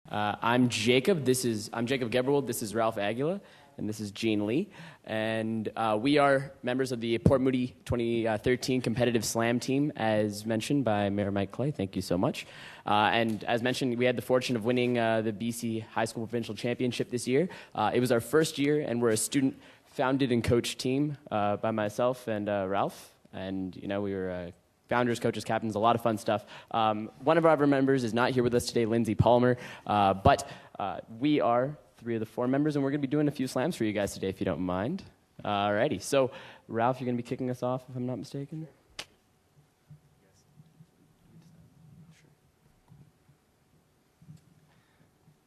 I'm Jacob. I'm Jacob Geberwold. This is Ralph Aguila, and this is Gene Lee. And we are members of the Port Moody 2013 competitive slam team, as mentioned by Mayor Mike Clay. Thank you so much. And as mentioned, we had the fortune of winning the BC High School Provincial Championship this year. It was our first year, and we're a student-founded and coached team by myself and Ralph. And we were founders, coaches, captains, a lot of fun stuff. One of our other members is not here with us today, Lindsay Palmer, but we are 3 of the 4 members, and we're going to be doing a few slams for you guys today, if you don't mind. Alrighty, so Ralph, you're going to be kicking us off, if I'm not mistaken?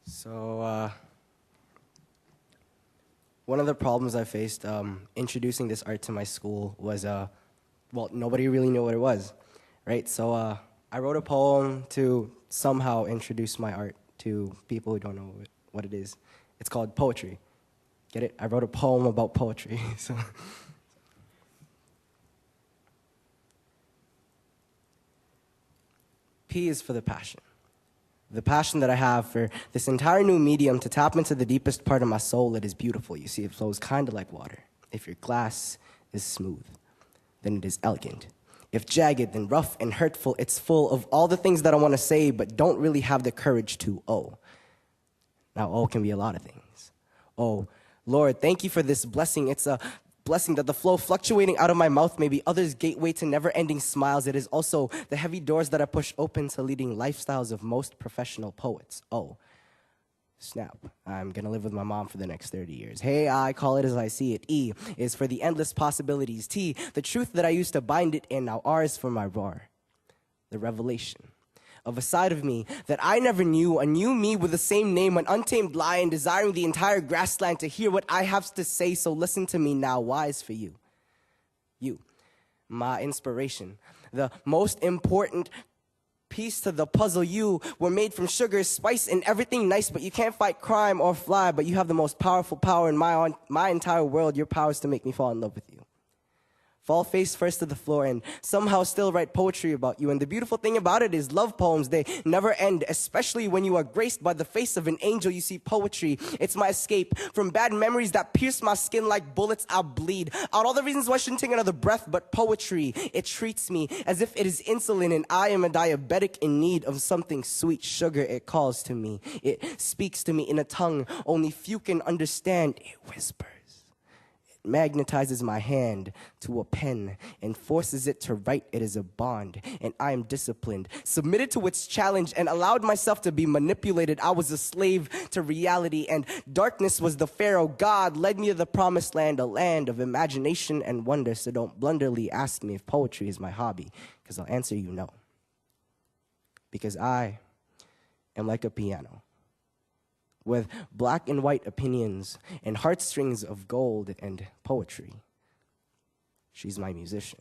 So, one of the problems I faced introducing this art to my school was, nobody really knew what it was, right? So I wrote a poem to somehow introduce my art to people who don't know what it is. It's called poetry. Get it? I wrote a poem about poetry. So. P is for the passion. The passion that I have for this entire new medium to tap into the deepest part of my soul. It is beautiful. You see, it flows kind of like water. If your glass is smooth, then it is elegant. If jagged, then rough and hurtful, it's full of all the things that I want to say, but don't really have the courage to. Now, can be a lot of things. Lord, thank you for this blessing. It's a blessing that the flow fluctuating out of my mouth may be others' gateway to never-ending smiles. It is also the heavy doors that I push open to leading lifestyles of most professional poets. Snap. I'm gonna live with my mom for the next 30 years. Hey, I call it as I see it. E is for the endless possibilities. T, the truth that I used to bind it in. Now R is for my roar. The revelation of a side of me that I never knew, a new me with the same name, an untamed lion desiring the entire grassland to hear what I have to say. So listen to me now, wise for you. You, my inspiration, the most important piece to the puzzle. You were made from sugar, spice, and everything nice, but you can't fight crime or fly, but you have the most powerful power in my entire world. Your power is to make me fall in love with you. Fall face first to the floor and somehow still write poetry about you. And the beautiful thing about it is love poems, they never end, especially when you are graced by the face of an angel. You see, poetry, it's my escape from bad memories that pierce my skin like bullets. I'll bleed out all the reasons why I shouldn't take another breath, but poetry, it treats me as if it is insulin and I am a diabetic in need of something sweet. Sugar, it calls to me. It speaks to me in a tongue only few can understand. It whispers. Magnetizes my hand to a pen and forces it to write. It is a bond, and I am disciplined, submitted to its challenge, and allowed myself to be manipulated. I was a slave to reality, and darkness was the pharaoh. God led me to the promised land, a land of imagination and wonder. So don't blunderly ask me if poetry is my hobby, because I'll answer you no. Because I am like a piano, with black and white opinions and heartstrings of gold and poetry. She's my musician.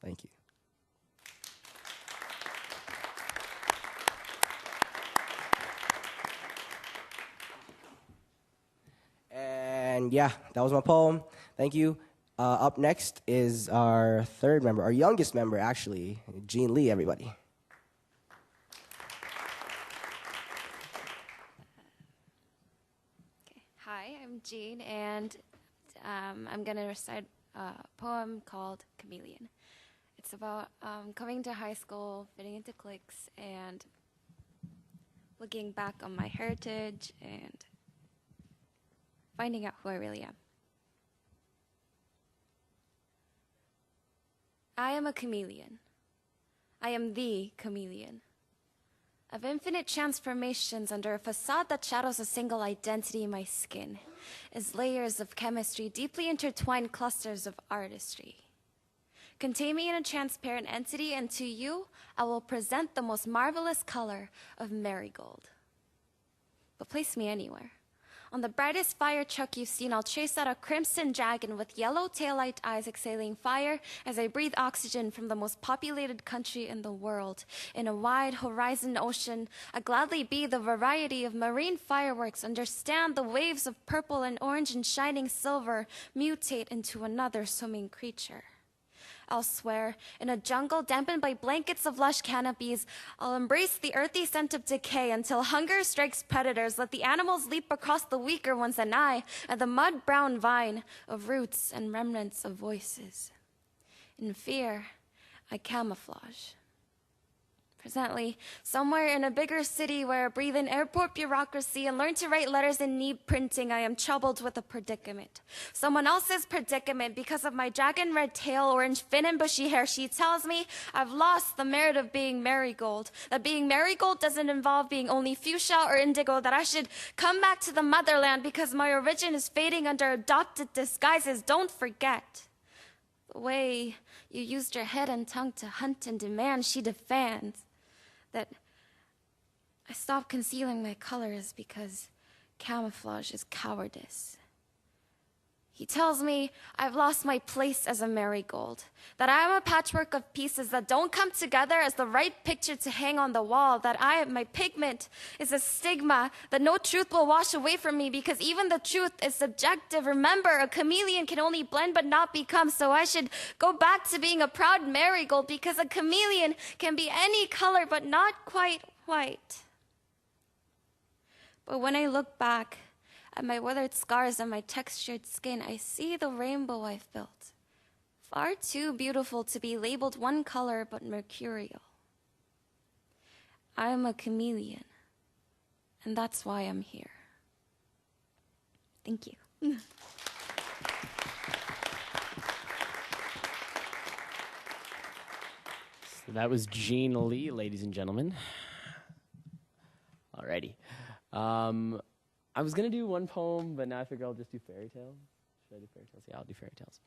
Thank you. And yeah, that was my poem. Thank you. Up next is our third member, our youngest member actually, Gene Lee, everybody. Hi, I'm Jean, and I'm going to recite a poem called Chameleon. It's about coming to high school, fitting into cliques, and looking back on my heritage and finding out who I really am. I am a chameleon. I am the chameleon. Of infinite transformations under a facade that shadows a single identity in my skin, as layers of chemistry, deeply intertwined clusters of artistry. Contain me in a transparent entity, and to you, I will present the most marvelous color of marigold. But place me anywhere. On the brightest fire truck you've seen, I'll chase out a crimson dragon with yellow taillight eyes exhaling fire as I breathe oxygen from the most populated country in the world. In a wide horizon ocean, I gladly be the variety of marine fireworks, understand the waves of purple and orange and shining silver mutate into another swimming creature. Elsewhere, in a jungle dampened by blankets of lush canopies, I'll embrace the earthy scent of decay until hunger strikes predators. Let the animals leap across the weaker ones, and I, and the mud-brown vine of roots and remnants of voices. In fear, I camouflage. Presently, somewhere in a bigger city where I breathe in airport bureaucracy and learn to write letters in neat printing, I am troubled with a predicament. Someone else's predicament because of my dragon red tail, orange fin, and bushy hair. She tells me I've lost the merit of being marigold, that being marigold doesn't involve being only fuchsia or indigo, that I should come back to the motherland because my origin is fading under adopted disguises. Don't forget the way you used your head and tongue to hunt and demand. She demands that I stop concealing my colors because camouflage is cowardice. He tells me I've lost my place as a marigold, that I am a patchwork of pieces that don't come together as the right picture to hang on the wall, that my pigment is a stigma that no truth will wash away from me because even the truth is subjective. Remember, a chameleon can only blend but not become, so I should go back to being a proud marigold because a chameleon can be any color but not quite white. But when I look back at my weathered scars and my textured skin, I see the rainbow I've built. Far too beautiful to be labeled one color but mercurial. I am a chameleon, and that's why I'm here. Thank you. So that was Jean Lee, ladies and gentlemen. Alrighty. I was going to do one poem, but now I figure I'll just do fairy tales. Should I do fairy tales? Yeah, I'll do fairy tales.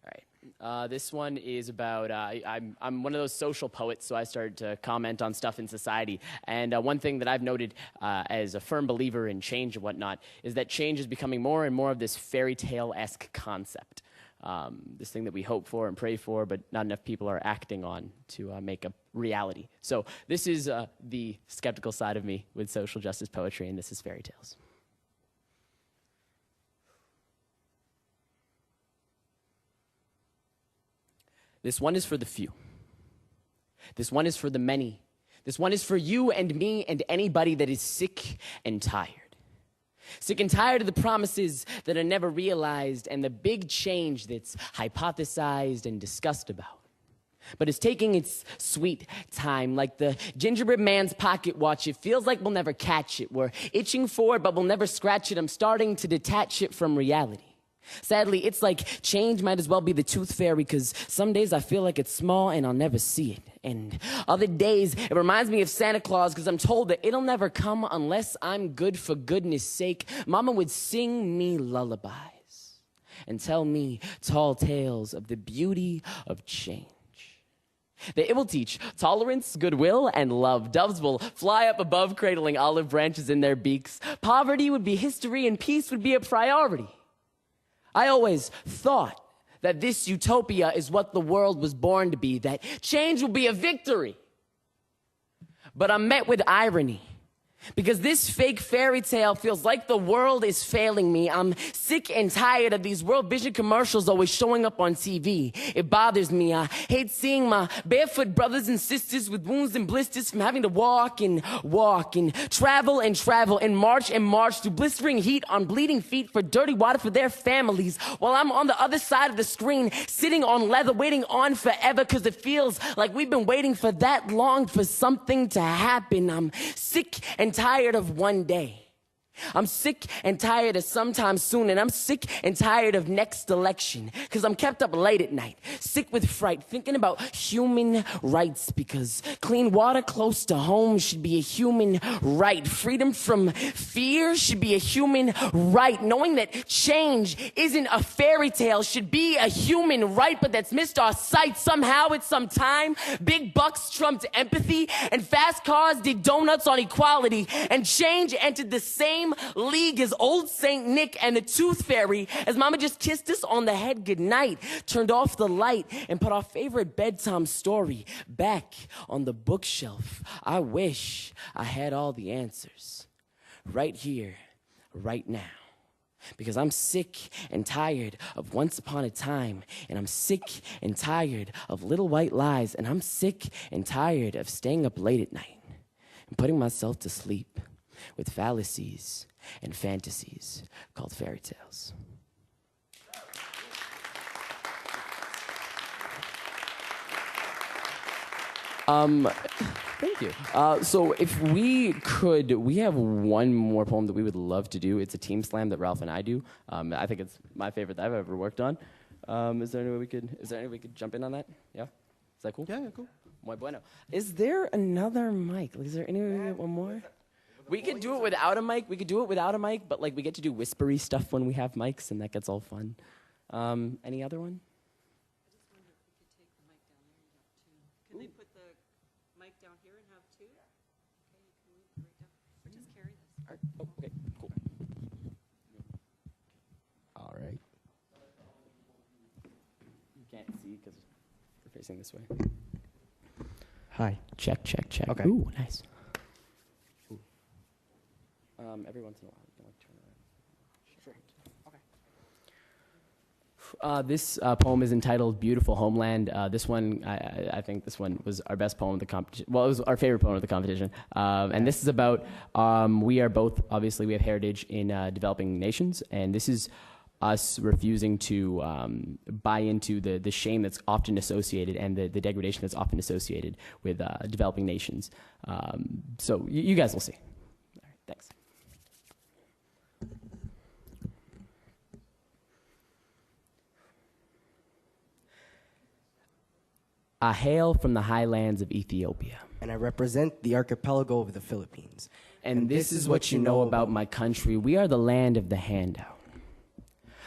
All right. This one is about, I'm one of those social poets, so I started to comment on stuff in society. And one thing that I've noted as a firm believer in change and whatnot is that change is becoming more and more of this fairy tale-esque concept. This thing that we hope for and pray for, but not enough people are acting on to make a reality. So this is the skeptical side of me with social justice poetry, and this is fairy tales. This one is for the few. This one is for the many. This one is for you and me and anybody that is sick and tired. Sick and tired of the promises that are never realized and the big change that's hypothesized and discussed about. But it's taking its sweet time, like the gingerbread man's pocket watch. It feels like we'll never catch it. We're itching for it, but we'll never scratch it. I'm starting to detach it from reality. Sadly, it's like change might as well be the tooth fairy, because some days I feel like it's small and I'll never see it. And other days, it reminds me of Santa Claus, because I'm told that it'll never come unless I'm good for goodness sake. Mama would sing me lullabies and tell me tall tales of the beauty of change. That it will teach tolerance, goodwill, and love. Doves will fly up above, cradling olive branches in their beaks. Poverty would be history and peace would be a priority. I always thought that this utopia is what the world was born to be, that change will be a victory. But I'm met with irony, because this fake fairy tale feels like the world is failing me. I'm sick and tired of these World Vision commercials always showing up on TV. It bothers me. I hate seeing my barefoot brothers and sisters with wounds and blisters from having to walk and travel and march through blistering heat on bleeding feet for dirty water for their families, while I'm on the other side of the screen sitting on leather waiting on forever, because it feels like we've been waiting for that long for something to happen. I'm sick and tired of one day. I'm sick and tired of sometime soon, and I'm sick and tired of next election, because I'm kept up late at night, sick with fright, thinking about human rights, because clean water close to home should be a human right. Freedom from fear should be a human right. Knowing that change isn't a fairy tale should be a human right, but that's missed our sight somehow at some time. Big bucks trumped empathy, and fast cars did donuts on equality, and change entered the same league as old Saint Nick and the Tooth Fairy, as Mama just kissed us on the head goodnight, turned off the light, and put our favorite bedtime story back on the bookshelf. I wish I had all the answers right here, right now. Because I'm sick and tired of once upon a time, and I'm sick and tired of little white lies, and I'm sick and tired of staying up late at night and putting myself to sleep with fallacies and fantasies called fairy tales. Thank you. So if we could, we have one more poem that we would love to do. It's a team slam that Ralph and I do. I think it's my favorite that I've ever worked on. Is there any way we could jump in on that? Yeah? Is that cool? Yeah, cool. Muy bueno. Is there another mic? Like, is there any way we get one more? We could do it without a mic. But like we get to do whispery stuff when we have mics, and that gets all fun. Any other one? Can they put the mic down here and have two? Okay, you can move it right down. Or just carry this. Oh, okay, cool. All right. You can't see because we're facing this way. Hi. Check. Okay. Ooh, nice. Ooh. Every once in a while, you can like turn around. Sure. Okay. This poem is entitled "Beautiful Homeland." This one, I think this one was our best poem of the competition. Well, it was our favorite poem of the competition. And this is about, we are both, obviously, we have heritage in developing nations, and this is us refusing to buy into the shame that's often associated and the degradation that's often associated with developing nations. So you guys will see. All right, thanks. I hail from the highlands of Ethiopia. And I represent the archipelago of the Philippines. And this is what you know about my country. We are the land of the handout.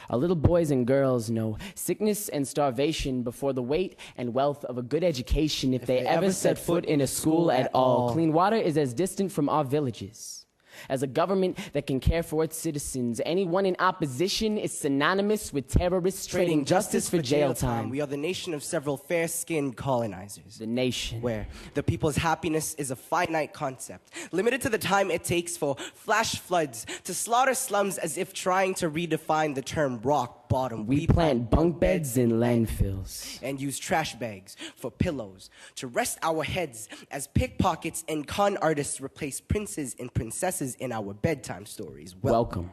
Our little boys and girls know sickness and starvation before the weight and wealth of a good education if they ever set foot in a school at all. Clean water is as distant from our villages as a government that can care for its citizens. Anyone in opposition is synonymous with terrorists trading justice for jail time. We are the nation of several fair-skinned colonizers. The nation. Where the people's happiness is a finite concept, limited to the time it takes for flash floods to slaughter slums as if trying to redefine the term rock bottom. We plant bunk beds in landfills. And use trash bags for pillows to rest our heads as pickpockets and con artists replace princes and princesses in our bedtime stories. Welcome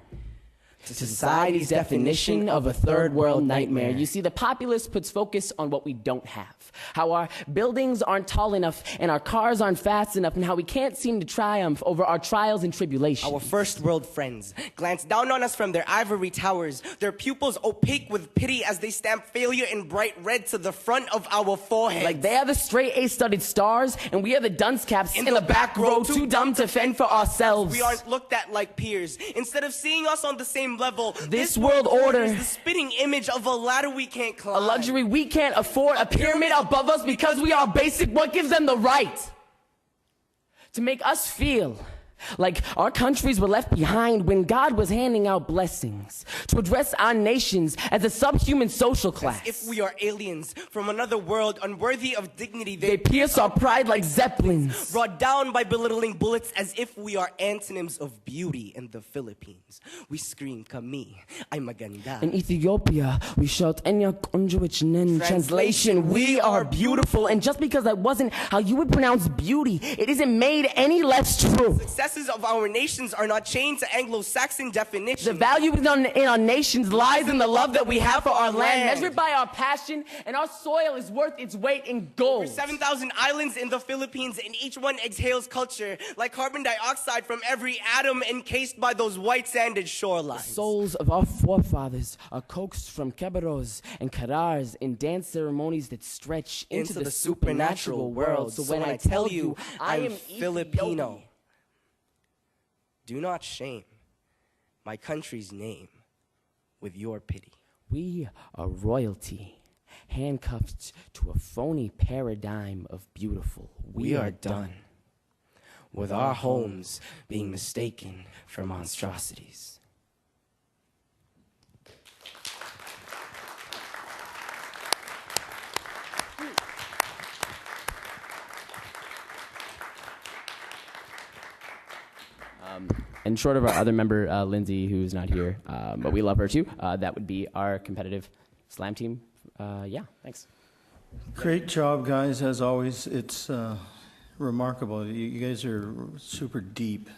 to society's definition of a third world nightmare. You see, the populace puts focus on what we don't have. How our buildings aren't tall enough and our cars aren't fast enough, and how we can't seem to triumph over our trials and tribulations. Our first world friends glance down on us from their ivory towers, their pupils opaque with pity as they stamp failure in bright red to the front of our foreheads. Like they are the straight A-studded stars, and we are the dunce caps in the back row, too dumb to fend for ourselves. We aren't looked at like peers. Instead of seeing us on the same level, this world order is the spitting image of a ladder we can't climb. A luxury we can't afford, a pyramid above us because we are basic. What gives them the right to make us feel like our countries were left behind when God was handing out blessings to address our nations as a subhuman social class? As if we are aliens from another world, unworthy of dignity. They pierce our pride like zeppelins, brought down by belittling bullets as if we are antonyms of beauty in the Philippines. We scream, "Kami ay maganda." In Ethiopia, we shout, "Enya konjuich nen." Translation, we are beautiful. And just because that wasn't how you would pronounce beauty, it isn't made any less true. Successes of our nations are not chained to Anglo-Saxon definitions. The value in our nations lies in the love that we have for our land, measured by our passion, and our soil is worth its weight in gold. Over 7,000 islands in the Philippines, and each one exhales culture like carbon dioxide from every atom encased by those white-sanded shorelines. The souls of our forefathers are coaxed from keberos and karars in dance ceremonies that stretch into the supernatural world. So when I tell you I am Filipino, do not shame my country's name with your pity. We are royalty, handcuffed to a phony paradigm of beautiful. We are done with our homes being mistaken for monstrosities. and short of our other member, Lindsay, who's not here, but we love her too, that would be our competitive slam team. Yeah, thanks. Great job, guys, as always. It's remarkable. You guys are super deep.